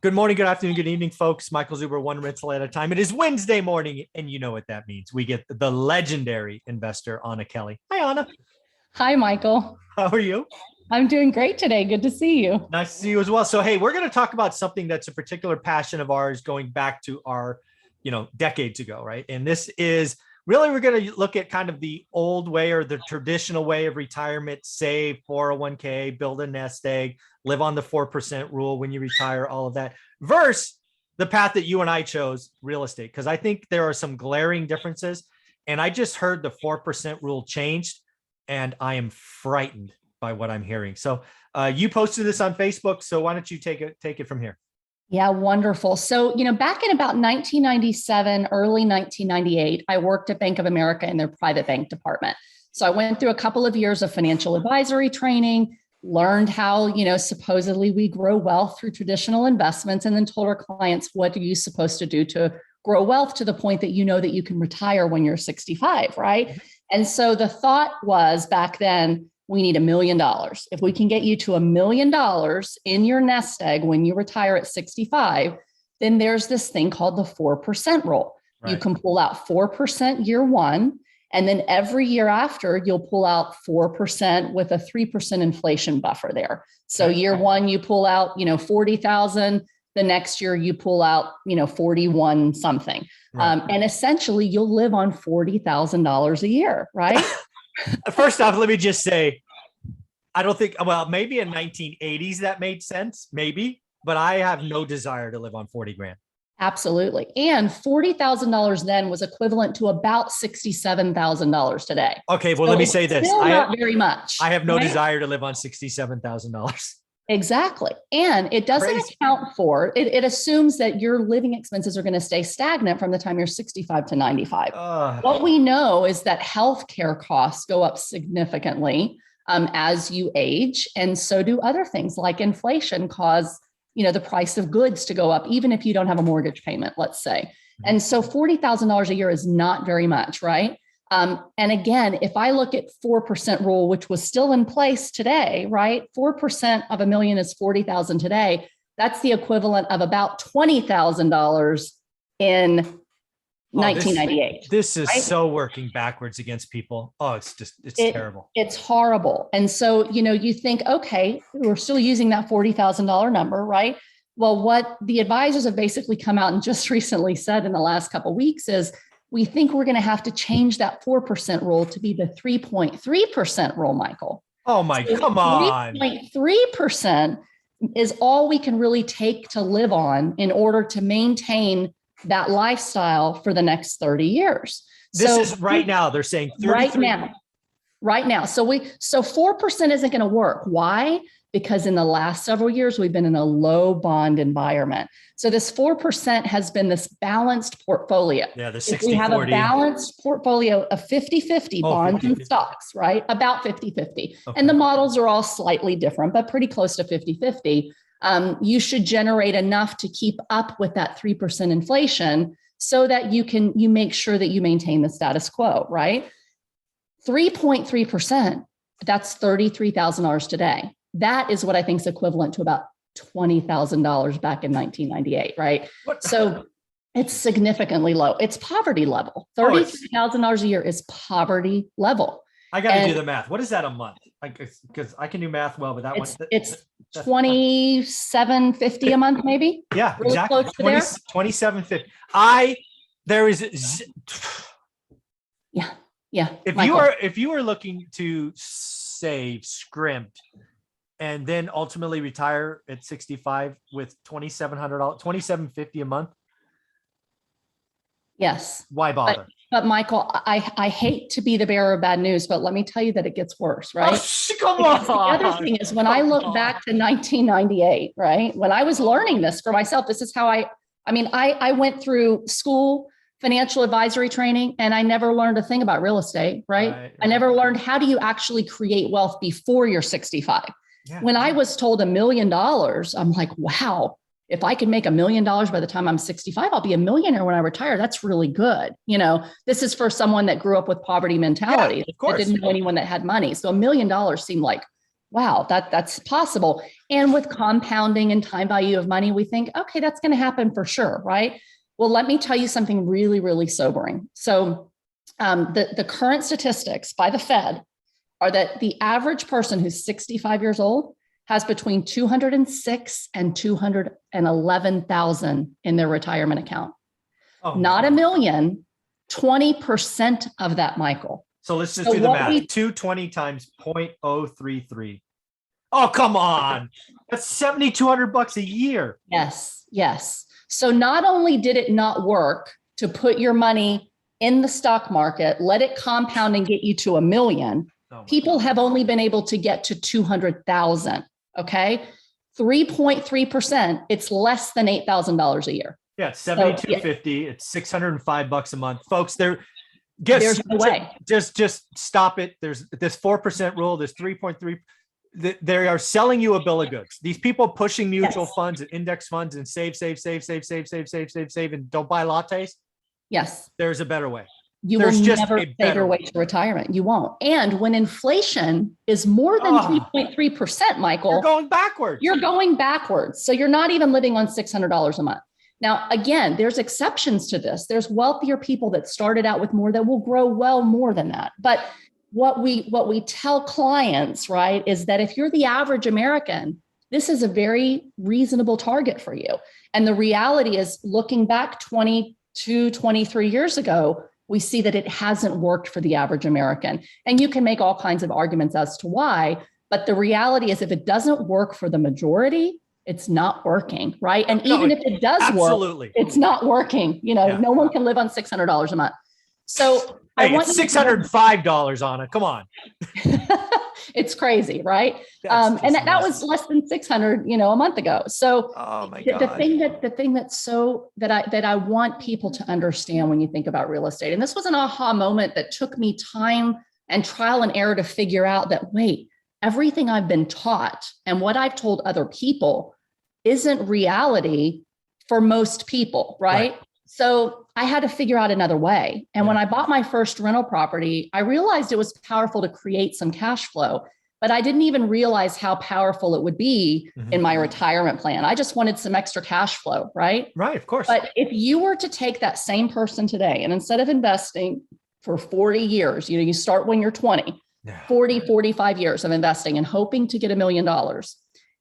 Good morning, good afternoon, good evening, folks. Michael Zuber, one rental at a time. It is Wednesday morning, and you know what that means. We get the legendary investor, Anna Kelly. Hi, Anna. Hi, Michael. How are you? I'm doing great today. Good to see you. Nice to see you as well. So, hey, we're going to talk about something that's a particular passion of ours going back to our, decades ago, right? And this is really, we're going to look at kind of the old way or the traditional way of retirement, save 401k, build a nest egg, live on the 4% rule when you retire, all of that, versus the path that you and I chose, real estate. Because I think there are some glaring differences. And I just heard the 4% rule changed, and I am frightened by what I'm hearing. So you posted this on Facebook. So why don't you take it from here? Yeah, wonderful. So, back in about 1997, early 1998, I worked at Bank of America in their private bank department. So I went through a couple of years of financial advisory training, learned how, supposedly we grow wealth through traditional investments, and then told our clients, what are you supposed to do to grow wealth to the point that you know that you can retire when you're 65, right? And so the thought was back then, we need $1 million. If we can get you to $1 million in your nest egg when you retire at 65, then there's this thing called the 4% rule. Right. You can pull out 4% year one, and then every year after, you'll pull out 4% with a 3% inflation buffer there. So year one, you pull out, 40,000. The next year you pull out, 41 something. Right. And essentially you'll live on $40,000 a year, right? First off, let me just say, I don't think, well, maybe in 1980s that made sense, maybe, but I have no desire to live on 40 grand. Absolutely. And $40,000 then was equivalent to about $67,000 today. Okay, well, so let me say this. Not very much. I have no desire to live on $67,000. Exactly. And it doesn't account for, it assumes that your living expenses are going to stay stagnant from the time you're 65 to 95. What we know is that healthcare costs go up significantly as you age. And so do other things like inflation cause, the price of goods to go up, even if you don't have a mortgage payment, let's say. And so $40,000 a year is not very much, right? And again, if I look at 4% rule, which was still in place today, right? 4% of $1 million is 40,000 today. That's the equivalent of about $20,000 in 1998. This is right? So working backwards against people. Oh, it's terrible. It's horrible. And so, you think, okay, we're still using that $40,000 number, right? Well, what the advisors have basically come out and just recently said in the last couple of weeks is, we think we're going to have to change that 4% rule to be the 3.3% rule, Michael. Oh my, so come on. 3.3% is all we can really take to live on in order to maintain that lifestyle for the next 30 years. This is right now. They're saying 33. Right now. So 4% isn't going to work. Why? Because in the last several years, we've been in a low bond environment. So this 4% has been this balanced portfolio. Yeah, the 60-40. If we have a balanced portfolio of 50-50 bonds 50-50. And stocks, right? About 50-50. Okay. And the models are all slightly different, but pretty close to 50-50. You should generate enough to keep up with that 3% inflation so that you make sure that you maintain the status quo, right? 3.3%, that's $33,000 today. That is what I think is equivalent to about $20,000 back in 1998, right? What? So it's significantly low. It's poverty level. $33,000 a year is poverty level. I got to do the math. What is that a month? Because I can do math well, but it's $27.50 a month, maybe. Yeah, really exactly. $27.50. Yeah. If you are looking to save, scrimp, and then ultimately retire at 65 with $2,700, $2,750 a month. Yes. Why bother? But Michael, I hate to be the bearer of bad news, but let me tell you that it gets worse, right? Oh, come on. The other thing is when I look back to 1998, right? When I was learning this for myself, this is how I went through school, financial advisory training, and I never learned a thing about real estate, right? I never learned how do you actually create wealth before you're 65. Yeah. When I was told $1 million, I'm like, wow, if I could make $1 million by the time I'm 65, I'll be a millionaire when I retire. That's really good. This is for someone that grew up with poverty mentality. Yeah, of course. That didn't know anyone that had money. So $1 million seemed like wow, that's possible. And with compounding and time value of money, we think, okay, that's going to happen for sure, right? Well, let me tell you something really, really sobering. So the current statistics by the Fed are that the average person who's 65 years old has between 206 and 211,000 in their retirement account. Oh, not a million, 20% of that, Michael. So let's just do the math. 220 times 0.033. Oh, come on. That's $7,200 a year. Yes, yes. So not only did it not work to put your money in the stock market, let it compound and get you to a million, people have only been able to get to 200,000. Okay. 3.3%. It's less than $8,000 a year. Yeah. It's $7,250. It's $605 a month. Folks, there's no way. Just stop it. There's this 4% rule. There's 3.3. They are selling you a bill of goods. These people pushing mutual funds and index funds and save, and don't buy lattes. Yes. There's a better way. Will never save your way to retirement. You won't. And when inflation is more than 3.3%, Michael, you're going backwards. You're going backwards. So you're not even living on $600 a month. Now, again, there's exceptions to this. There's wealthier people that started out with more that will grow well more than that. But what we tell clients, right, is that if you're the average American, this is a very reasonable target for you. And the reality is, looking back 22, 23 years ago, we see that it hasn't worked for the average American. And you can make all kinds of arguments as to why, but the reality is, if it doesn't work for the majority, it's not working, right? And even if it does work, it's not working. No one can live on $600 a month. So it's $605 on it. Come on. It's crazy, right? And that was less than 600, a month ago. So oh my God. the thing that I want people to understand when you think about real estate, and this was an aha moment that took me time and trial and error to figure out that, wait, everything I've been taught and what I've told other people isn't reality for most people, right? So I had to figure out another way. And when I bought my first rental property, I realized it was powerful to create some cash flow, but I didn't even realize how powerful it would be in my retirement plan. I just wanted some extra cash flow, right? Right, of course. But if you were to take that same person today, and instead of investing for 40 years, you start when you're 20, 40, 45 years of investing and hoping to get $1 million.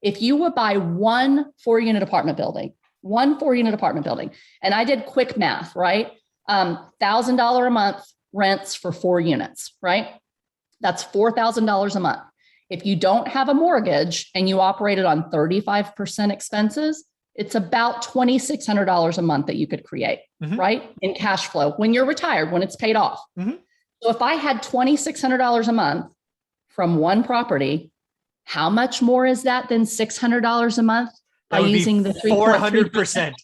If you would buy one 4-unit apartment building, and I did quick math, right? $1,000 a month rents for 4 units, right? That's $4,000 a month. If you don't have a mortgage and you operate it on 35% expenses, it's about $2,600 a month that you could create, right? In cash flow when you're retired, when it's paid off. So if I had $2,600 a month from one property, how much more is that than $600 a month by using the 400%?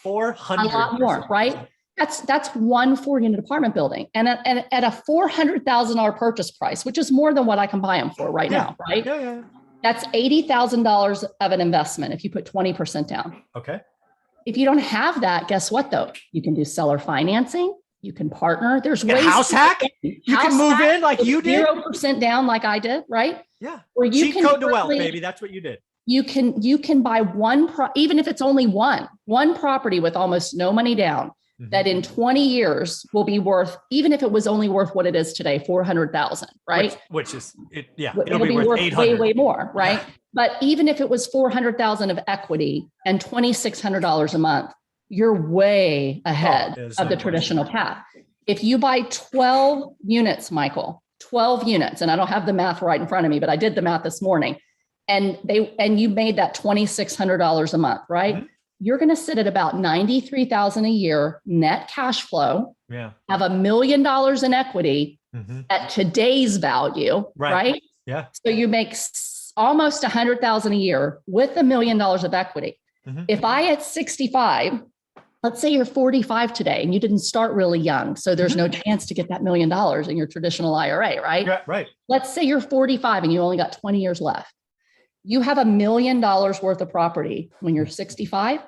400%. A lot more, right? That's one 4-unit apartment building. And at a $400,000 purchase price, which is more than what I can buy them for right now, right? Yeah. That's $80,000 of an investment if you put 20% down. Okay. If you don't have that, guess what though? You can do seller financing. You can partner. There's ways. House hack. You can move in like you did. 0% down like I did, right? Yeah. Or you cheat code to wealth, baby. That's what you did. You can buy even if it's only one property with almost no money down, that in 20 years will be worth, even if it was only worth what it is today, 400,000, right? Which is it? Yeah, it'll be worth 800. way more, right? Yeah. But even if it was 400,000 of equity and $2,600 a month, you're way ahead of the traditional path. If you buy 12 units, Michael, 12 units, and I don't have the math right in front of me, but I did the math this morning, and you made that $2,600 a month, right? You're going to sit at about $93,000 a year net cash flow. Yeah. Have $1 million in equity at today's value, right? Yeah. So you make almost $100,000 a year with $1 million of equity. If I at 65, let's say you're 45 today and you didn't start really young, so there's no chance to get that $1 million in your traditional IRA, right? Yeah, right. Let's say you're 45 and you only got 20 years left. You have $1 million worth of property when you're 65.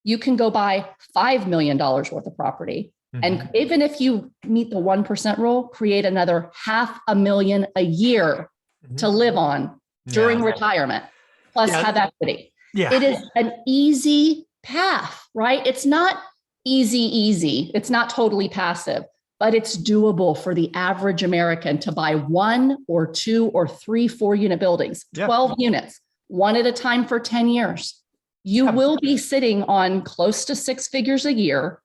You can go buy $5 million worth of property. And even if you meet the 1% rule, create another $500,000 a year to live on during Yeah. retirement, plus Yeah. have equity. Yeah. It is an easy path, right? It's not easy. It's not totally passive, but it's doable for the average American to buy 1 or 2 or 3 4-unit buildings, 12 units, one at a time for 10 years. You will be sitting on close to 6 figures a year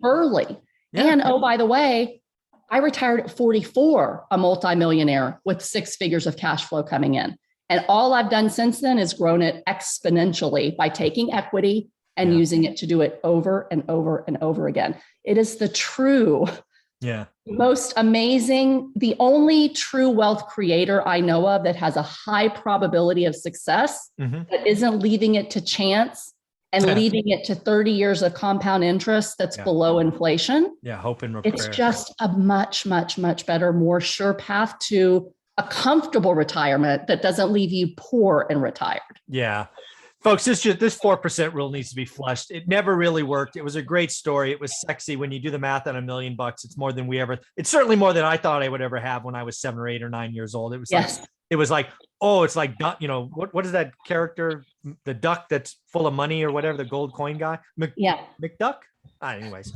early. And oh, by the way, I retired at 44, a multimillionaire with 6 figures of cash flow coming in. And all I've done since then is grown it exponentially by taking equity and using it to do it over and over and over again. It is the true, most amazing, the only true wealth creator I know of that has a high probability of success, that isn't leaving it to chance and leaving it to 30 years of compound interest that's below inflation. Hope and it's just a much, much, much better, more sure path to a comfortable retirement that doesn't leave you poor and retired. Yeah. Folks, this 4% rule needs to be flushed. It never really worked. It was a great story. It was sexy. When you do the math on $1 million, it's more than it's certainly more than I thought I would ever have when I was 7 or 8 or 9 years old. It was like, oh, it's like, what is that character? The duck that's full of money or whatever, the gold coin guy? McDuck? Anyways.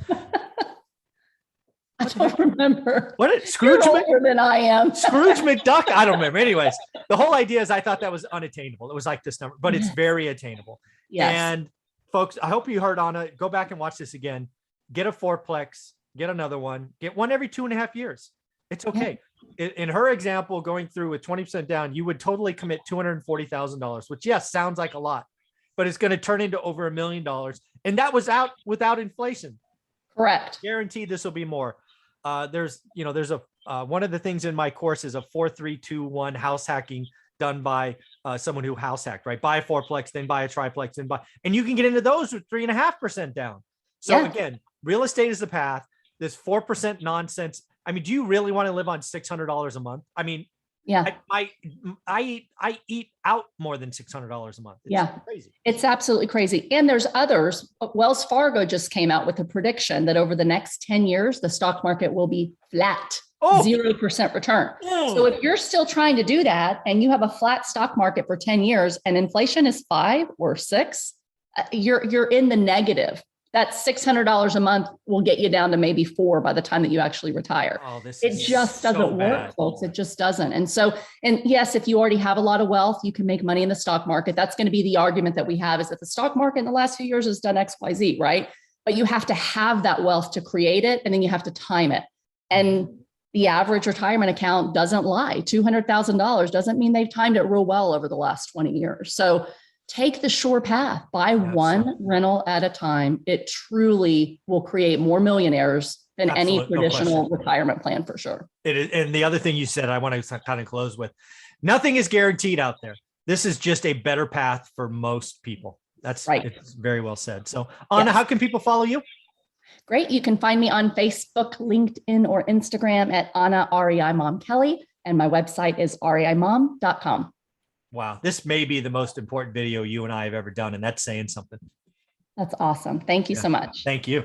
I don't remember. What Scrooge? You're older than I am. Scrooge McDuck? I don't remember. Anyways, the whole idea is I thought that was unattainable. It was like this number, but it's very attainable. Yes. And folks, I hope you heard Anna. Go back and watch this again. Get a fourplex. Get another one. Get one every 2.5 years. It's okay. In her example, going through with 20% down, you would totally commit $240,000, which sounds like a lot, but it's going to turn into over $1 million. And that was out without inflation. Correct. Guaranteed this will be more. There's a one of the things in my course is a 4-3-2-1 house hacking done by someone who house hacked, right? Buy a fourplex, then buy a triplex, and you can get into those with 3.5% down. So again, real estate is the path. This 4% nonsense. I mean, do you really want to live on $600 a month? I mean, I eat out more than $600 a month. It's crazy. It's absolutely crazy. And there's others. Wells Fargo just came out with a prediction that over the next 10 years, the stock market will be flat, 0% return. So if you're still trying to do that and you have a flat stock market for 10 years and inflation is 5 or 6, you're in the negative. That $600 a month will get you down to maybe 4 by the time that you actually retire. It just doesn't work, folks. It just doesn't. And yes, if you already have a lot of wealth, you can make money in the stock market. That's going to be the argument that we have, is that the stock market in the last few years has done X, Y, Z, right? But you have to have that wealth to create it, and then you have to time it. And the average retirement account doesn't lie. $200,000 doesn't mean they've timed it real well over the last 20 years. So take the sure path, buy one rental at a time. It truly will create more millionaires than any traditional retirement plan, for sure. It is. And the other thing you said, I want to kind of close with, nothing is guaranteed out there. This is just a better path for most people. That's right. It's very well said. So Anna, how can people follow you? Great. You can find me on Facebook, LinkedIn, or Instagram at Anna REI Mom Kelly. And my website is reimom.com. Wow. This may be the most important video you and I have ever done, and that's saying something. That's awesome. Thank you so much. Thank you.